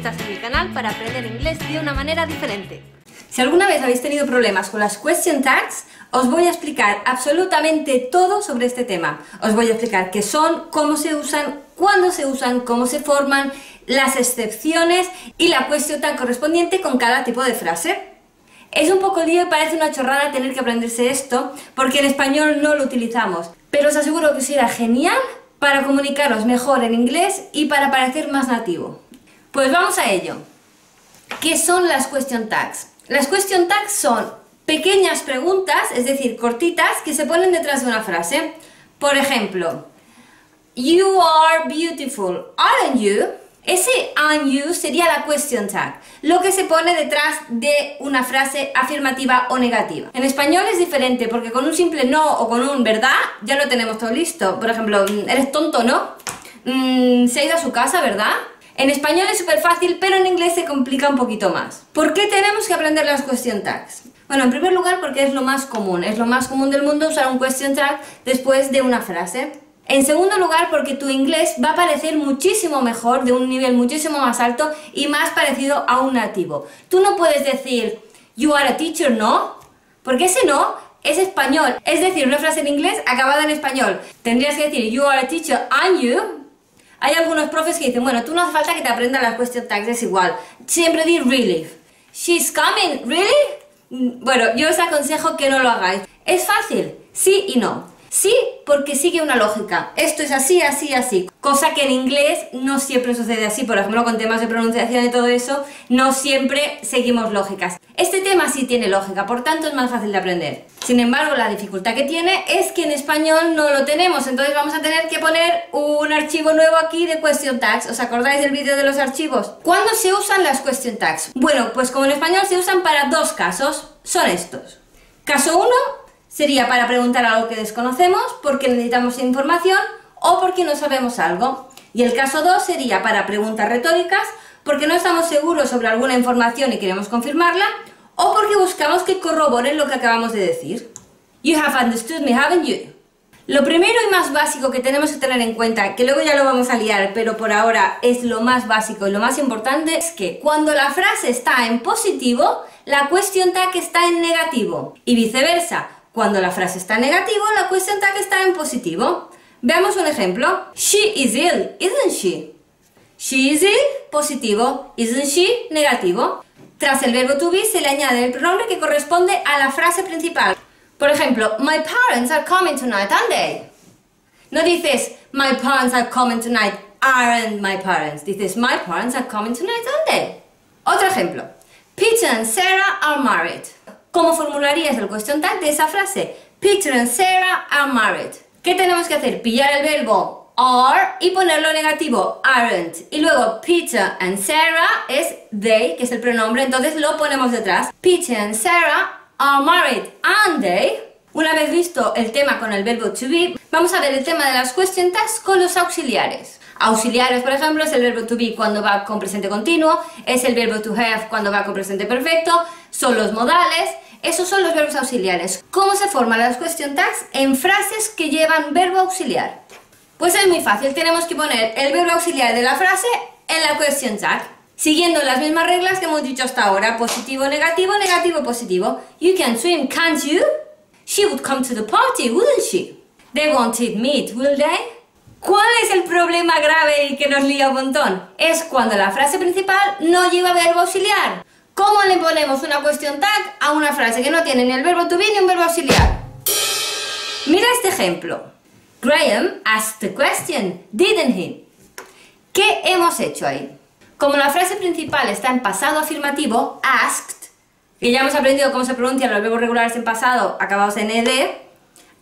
estás en mi canal para aprender inglés de una manera diferente. Si alguna vez habéis tenido problemas con las question tags, os voy a explicar absolutamente todo sobre este tema. Os voy a explicar qué son, cómo se usan, cuándo se usan, cómo se forman, las excepciones y la question tag correspondiente con cada tipo de frase. Es un poco lío y parece una chorrada tener que aprenderse esto porque en español no lo utilizamos, pero os aseguro que será genial para comunicaros mejor en inglés y para parecer más nativo. Pues vamos a ello. ¿Qué son las question tags? Las question tags son pequeñas preguntas, es decir, cortitas, que se ponen detrás de una frase. Por ejemplo, You are beautiful, aren't you? Ese aren't you sería la question tag, lo que se pone detrás de una frase afirmativa o negativa. En español es diferente porque con un simple no o con un verdad ya lo tenemos todo listo. Por ejemplo, eres tonto, ¿no? Se ha ido a su casa, ¿verdad? En español es súper fácil, pero en inglés se complica un poquito más. ¿Por qué tenemos que aprender las question tags? Bueno, en primer lugar porque es lo más común del mundo usar un question tag después de una frase. En segundo lugar porque tu inglés va a parecer muchísimo mejor, de un nivel muchísimo más alto y más parecido a un nativo. Tú no puedes decir You are a teacher, ¿no? Porque ese no es español, es decir, una frase en inglés acabada en español. Tendrías que decir You are a teacher, aren't you? Hay algunos profes que dicen, bueno, tú no hace falta que te aprendas las question tags, es igual. Siempre di really. She's coming, really? Bueno, yo os aconsejo que no lo hagáis. Es fácil, sí y no. Sí, porque sigue una lógica. Esto es así, así, así. Cosa que en inglés no siempre sucede así. Por ejemplo, con temas de pronunciación y todo eso, no siempre seguimos lógicas. Este tema sí tiene lógica, por tanto es más fácil de aprender. Sin embargo, la dificultad que tiene es que en español no lo tenemos. Entonces vamos a tener que poner un archivo nuevo aquí de question tags. ¿Os acordáis del vídeo de los archivos? ¿Cuándo se usan las question tags? Bueno, pues como en español se usan para dos casos. Son estos. Caso 1. Sería para preguntar algo que desconocemos, porque necesitamos información o porque no sabemos algo. Y el caso 2 sería para preguntas retóricas, porque no estamos seguros sobre alguna información y queremos confirmarla, o porque buscamos que corroboren lo que acabamos de decir. You have understood me, haven't you? Lo primero y más básico que tenemos que tener en cuenta, que luego ya lo vamos a liar, pero por ahora es lo más básico y lo más importante, es que cuando la frase está en positivo, la question tag está en negativo, y viceversa. Cuando la frase está en negativo, la question tag está en positivo. Veamos un ejemplo. She is ill, isn't she? She is ill, positivo. Isn't she, negativo. Tras el verbo to be se le añade el pronombre que corresponde a la frase principal. Por ejemplo, My parents are coming tonight, aren't they? No dices, My parents are coming tonight, aren't my parents. Dices, My parents are coming tonight, aren't they? Otro ejemplo. Peter and Sarah are married. ¿Cómo formularías el question tag de esa frase? Peter and Sarah are married. ¿Qué tenemos que hacer? Pillar el verbo are y ponerlo negativo, aren't. Y luego Peter and Sarah es they, que es el pronombre, entonces lo ponemos detrás. Peter and Sarah are married, aren't they? Una vez visto el tema con el verbo to be, vamos a ver el tema de las question tags con los auxiliares. Auxiliares, por ejemplo, es el verbo to be cuando va con presente continuo, es el verbo to have cuando va con presente perfecto, son los modales, esos son los verbos auxiliares. ¿Cómo se forman las question tags? En frases que llevan verbo auxiliar. Pues es muy fácil, tenemos que poner el verbo auxiliar de la frase en la question tag, siguiendo las mismas reglas que hemos dicho hasta ahora, positivo, negativo, negativo, positivo. You can swim, can't you? She would come to the party, wouldn't she? They won't eat meat, will they? ¿Cuál es el problema grave y que nos lía un montón? Es cuando la frase principal no lleva verbo auxiliar. ¿Cómo le ponemos una question tag a una frase que no tiene ni el verbo to be ni un verbo auxiliar? Mira este ejemplo. Graham asked the question, didn't he? ¿Qué hemos hecho ahí? Como la frase principal está en pasado afirmativo, asked, que ya hemos aprendido cómo se pronuncian los verbos regulares en pasado acabados en ed,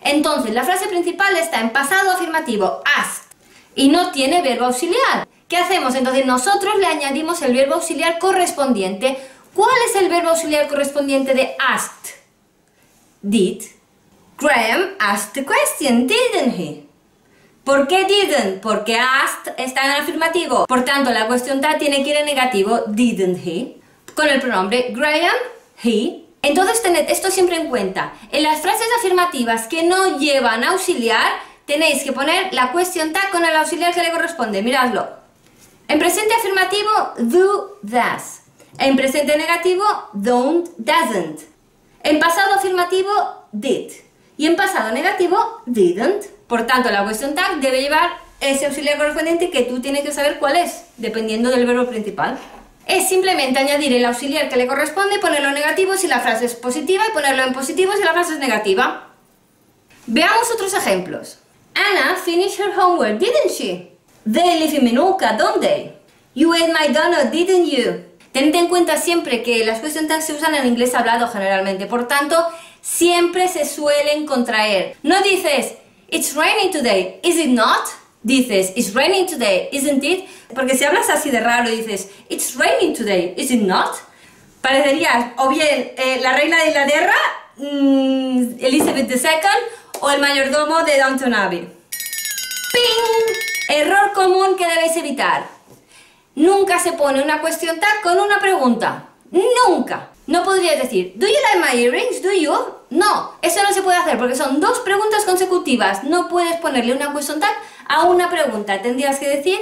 entonces la frase principal está en pasado afirmativo, asked, y no tiene verbo auxiliar. ¿Qué hacemos? Entonces nosotros le añadimos el verbo auxiliar correspondiente. ¿Cuál es el verbo auxiliar correspondiente de asked? Did. Graham asked the question, didn't he? ¿Por qué didn't? Porque asked está en afirmativo. Por tanto, la question tag tiene que ir en negativo, didn't he, con el pronombre Graham, he. Entonces tened esto siempre en cuenta. En las frases afirmativas que no llevan auxiliar, tenéis que poner la question tag con el auxiliar que le corresponde. Miradlo. En presente afirmativo, do, does. En presente negativo, don't, doesn't. En pasado afirmativo, did. Y en pasado negativo, didn't. Por tanto, la question tag debe llevar ese auxiliar correspondiente que tú tienes que saber cuál es, dependiendo del verbo principal. Es simplemente añadir el auxiliar que le corresponde, ponerlo en negativo si la frase es positiva y ponerlo en positivo si la frase es negativa. Veamos otros ejemplos. Anna finished her homework, didn't she? They live in Menorca, don't they? You ate my donut, didn't you? Tened en cuenta siempre que las question tags se usan en inglés hablado generalmente, por tanto, siempre se suelen contraer. No dices, it's raining today, is it not? Dices, it's raining today, isn't it? Porque si hablas así de raro y dices, it's raining today, is it not? Parecerías o bien la reina de Inglaterra, Elizabeth II, o el mayordomo de Downton Abbey. ¡Ping! Error común que debéis evitar. Nunca se pone una question tag con una pregunta. ¡Nunca! No podrías decir, ¿do you like my earrings? ¿Do you? No, eso no se puede hacer porque son dos preguntas consecutivas. No puedes ponerle una question tag a una pregunta. Tendrías que decir,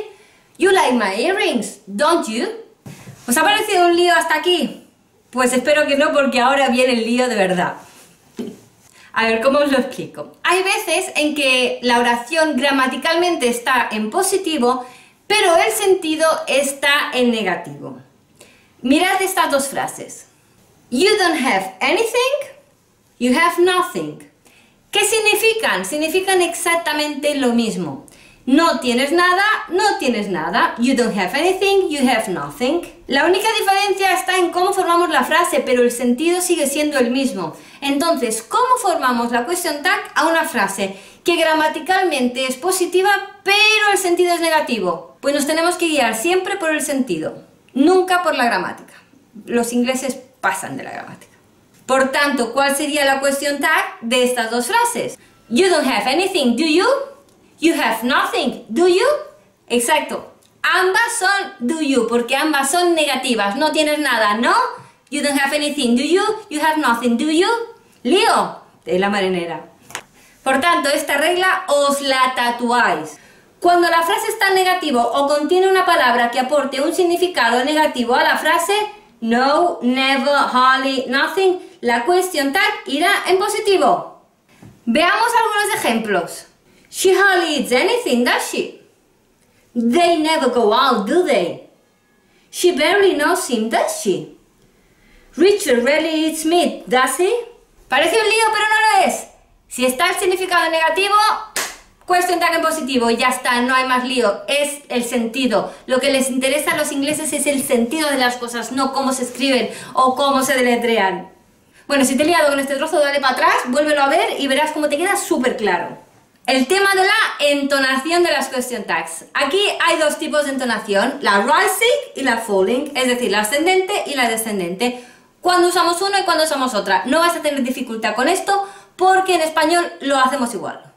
you like my earrings, don't you? ¿Os ha parecido un lío hasta aquí? Pues espero que no, porque ahora viene el lío de verdad. A ver, ¿cómo os lo explico? Hay veces en que la oración gramaticalmente está en positivo, pero el sentido está en negativo. Mirad estas dos frases. You don't have anything, you have nothing. ¿Qué significan? Significan exactamente lo mismo. No tienes nada, no tienes nada. You don't have anything, you have nothing. La única diferencia está en cómo formamos la frase, pero el sentido sigue siendo el mismo. Entonces, ¿cómo formamos la question tag a una frase que gramaticalmente es positiva, pero el sentido es negativo? Pues nos tenemos que guiar siempre por el sentido, nunca por la gramática. Los ingleses pasan de la gramática. Por tanto, ¿cuál sería la question tag de estas dos frases? You don't have anything, do you? You have nothing, do you? Exacto. Ambas son do you, porque ambas son negativas. No tienes nada, ¿no? You don't have anything, do you? You have nothing, do you? Lío de la marinera. Por tanto, esta regla os la tatuáis. Cuando la frase está en negativo o contiene una palabra que aporte un significado negativo a la frase, no, never, hardly, nothing, la question tag irá en positivo. Veamos algunos ejemplos. She hardly eats anything, does she? They never go out, do they? She barely knows him, does she? Richard rarely eats meat, does he? Parece un lío, pero no lo es. Si está el significado negativo, question tag en positivo, ya está, no hay más lío, es el sentido. Lo que les interesa a los ingleses es el sentido de las cosas, no cómo se escriben o cómo se deletrean. Bueno, si te he liado con este trozo, dale para atrás, vuélvelo a ver y verás cómo te queda súper claro. El tema de la entonación de las question tags. Aquí hay dos tipos de entonación, la rising y la falling, es decir, la ascendente y la descendente. Cuando usamos una y cuando usamos otra. No vas a tener dificultad con esto porque en español lo hacemos igual.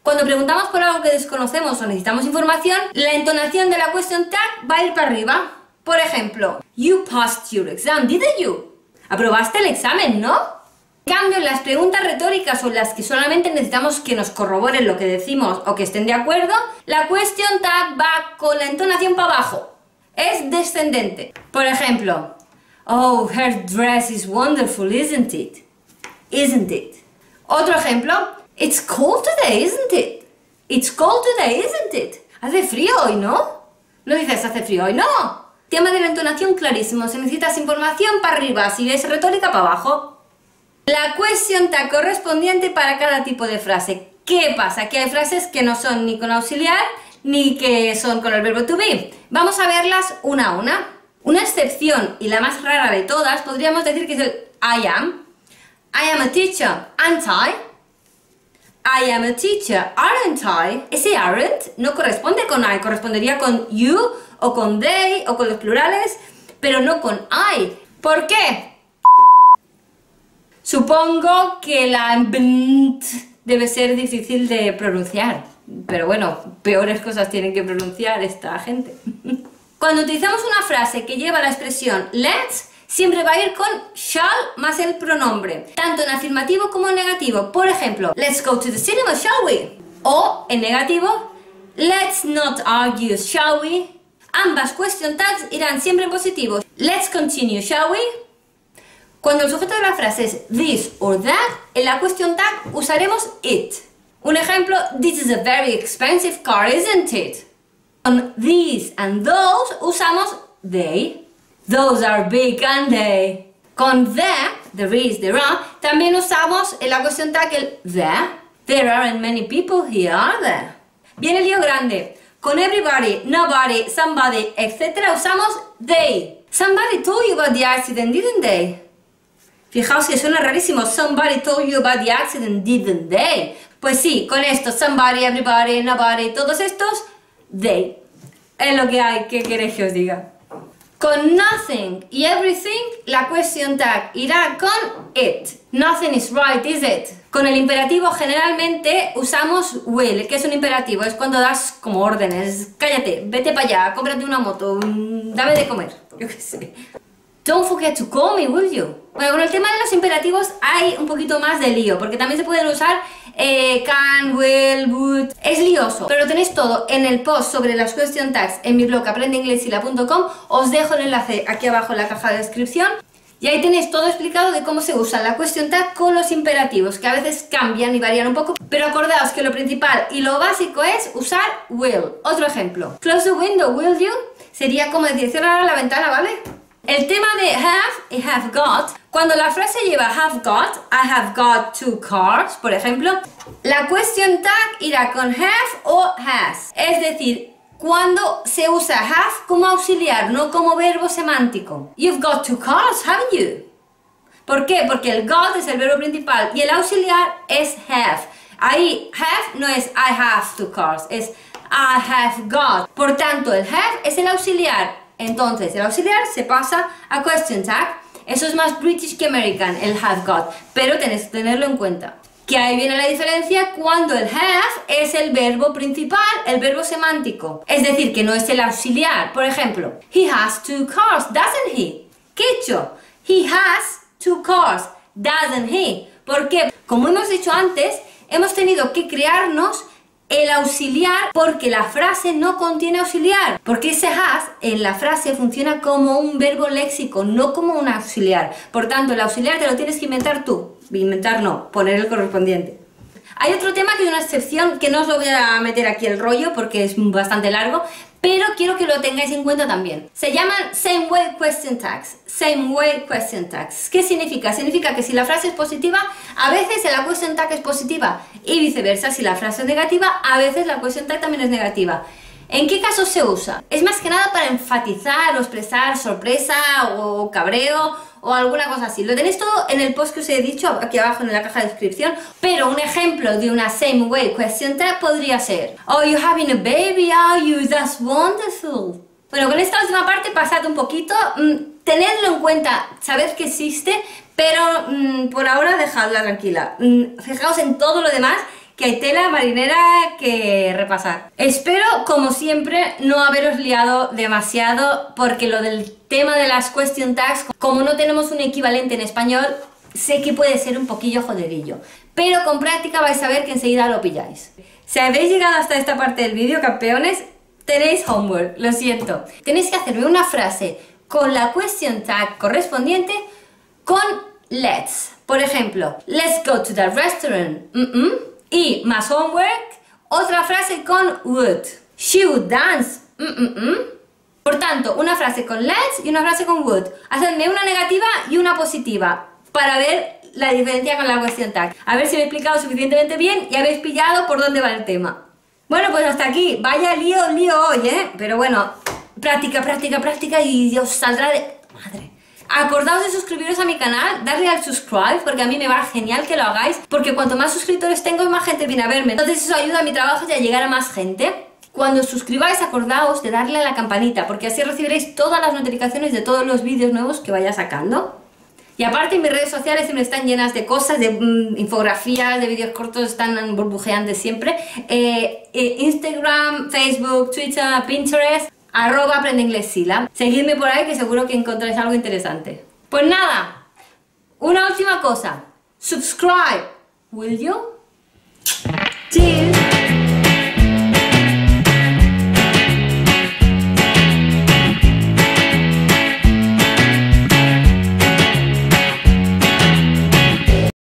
Cuando preguntamos por algo que desconocemos o necesitamos información, la entonación de la question tag va a ir para arriba. Por ejemplo, you passed your exam, didn't you? Aprobaste el examen, ¿no? En cambio, en las preguntas retóricas o en las que solamente necesitamos que nos corroboren lo que decimos o que estén de acuerdo, la question tag va con la entonación para abajo. Es descendente. Por ejemplo, oh, her dress is wonderful, isn't it? Isn't it? Otro ejemplo, it's cold today, isn't it? It's cold today, isn't it? Hace frío hoy, ¿no? No dices hace frío hoy, no. Tema de la entonación clarísimo. Si necesitas información, para arriba. Si es retórica, para abajo. La question tag correspondiente para cada tipo de frase. ¿Qué pasa? Que hay frases que no son ni con auxiliar ni que son con el verbo to be. Vamos a verlas una a una. Una excepción, y la más rara de todas, podríamos decir que es el I am. I am a teacher, aren't I? I am a teacher, aren't I? Ese aren't no corresponde con I, correspondería con you o con they o con los plurales, pero no con I. ¿Por qué? Supongo que la bnt debe ser difícil de pronunciar, pero bueno, peores cosas tienen que pronunciar esta gente. Cuando utilizamos una frase que lleva la expresión let's, siempre va a ir con shall más el pronombre, tanto en afirmativo como en negativo. Por ejemplo, let's go to the cinema, shall we? O en negativo, let's not argue, shall we? Ambas question tags irán siempre en positivo. Let's continue, shall we? Cuando el sujeto de la frase es this or that, en la question tag usaremos it. Un ejemplo, this is a very expensive car, isn't it? Con these and those usamos they. Those are big and they. Con there is, there are, también usamos en la question tag el there. There aren't many people here, are there? Viene el lío grande. Con everybody, nobody, somebody, etc. usamos they. Somebody told you about the accident, didn't they? Fijaos que suena rarísimo. Somebody told you about the accident, didn't they? Pues sí, con esto, somebody, everybody, nobody, todos estos, they. Es lo que hay, ¿qué queréis que os diga? Con nothing y everything, la question tag irá con it. Nothing is right, is it? Con el imperativo generalmente usamos will. ¿Qué es un imperativo? Es cuando das como órdenes. Cállate, vete para allá, cómprate una moto, dame de comer, yo qué sé. Don't forget to call me, will you? Bueno, con el tema de los imperativos hay un poquito más de lío, porque también se pueden usar can, will, would. Es lioso, pero lo tenéis todo en el post sobre las question tags en mi blog aprendeinglesila.com. Os dejo el enlace aquí abajo en la caja de descripción. Y ahí tenéis todo explicado de cómo se usa la question tag con los imperativos, que a veces cambian y varían un poco, pero acordaos que lo principal y lo básico es usar will. Otro ejemplo, close the window, will you? Sería como decir, cierra la ventana, ¿vale? El tema de have y have got, cuando la frase lleva have got, I have got 2 cars, por ejemplo, la question tag irá con have o has. Es decir, cuando se usa have como auxiliar, no como verbo semántico. You've got 2 cars, haven't you? ¿Por qué? Porque el got es el verbo principal y el auxiliar es have. Ahí have no es I have 2 cars, es I have got. Por tanto, el have es el auxiliar. Entonces, el auxiliar se pasa a question tag. Eso es más British que American, el have got. Pero tenéis que tenerlo en cuenta. Que ahí viene la diferencia cuando el have es el verbo principal, el verbo semántico. Es decir, que no es el auxiliar. Por ejemplo, he has 2 cars, doesn't he? ¿Qué he hecho? He has 2 cars, doesn't he? ¿Por qué? Como hemos dicho antes, hemos tenido que crearnos el auxiliar porque la frase no contiene auxiliar. Porque ese has en la frase funciona como un verbo léxico, no como un auxiliar. Por tanto, el auxiliar te lo tienes que inventar tú. Inventar no, poner el correspondiente. Hay otro tema que es una excepción que no os lo voy a meter aquí el rollo porque es bastante largo, pero quiero que lo tengáis en cuenta también. Se llaman same way question tags. Same way question tags. ¿Qué significa? Significa que si la frase es positiva, a veces la question tag es positiva y viceversa. Si la frase es negativa, a veces la question tag también es negativa. ¿En qué casos se usa? Es más que nada para enfatizar o expresar sorpresa o cabreo o alguna cosa así. Lo tenéis todo en el post que os he dicho aquí abajo en la caja de descripción, pero un ejemplo de una same way question tag podría ser oh, you're having a baby, are you? That's wonderful. Bueno, con esta última parte pasad un poquito, tenedlo en cuenta, sabed que existe, pero por ahora dejadla tranquila. Fijaos en todo lo demás, que hay tela marinera que repasar. Espero, como siempre, no haberos liado demasiado, porque lo del tema de las question tags, como no tenemos un equivalente en español, sé que puede ser un poquillo joderillo. Pero con práctica vais a ver que enseguida lo pilláis. Si habéis llegado hasta esta parte del vídeo, campeones, tenéis homework, lo siento. Tenéis que hacerme una frase con la question tag correspondiente con let's. Por ejemplo, let's go to the restaurant. Y más homework, otra frase con would. She would dance. Por tanto, una frase con let's y una frase con would. Hacedme una negativa y una positiva para ver la diferencia con la question tag. A ver si me he explicado suficientemente bien y habéis pillado por dónde va el tema. Bueno, pues hasta aquí. Vaya lío hoy, ¿eh? Pero bueno, práctica y os saldrá de... Madre. Acordaos de suscribiros a mi canal, darle al subscribe, porque a mí me va genial que lo hagáis, porque cuanto más suscriptores tengo, más gente viene a verme. Entonces eso ayuda a mi trabajo y a llegar a más gente. Cuando os suscribáis, acordaos de darle a la campanita, porque así recibiréis todas las notificaciones de todos los vídeos nuevos que vaya sacando. Y aparte, mis redes sociales siempre están llenas de cosas, de infografías, de vídeos cortos, están burbujeantes siempre. Instagram, Facebook, Twitter, Pinterest... @aprendeinglesila. Seguidme por ahí que seguro que encontráis algo interesante. Pues nada, una última cosa. Subscribe, will you? Cheers.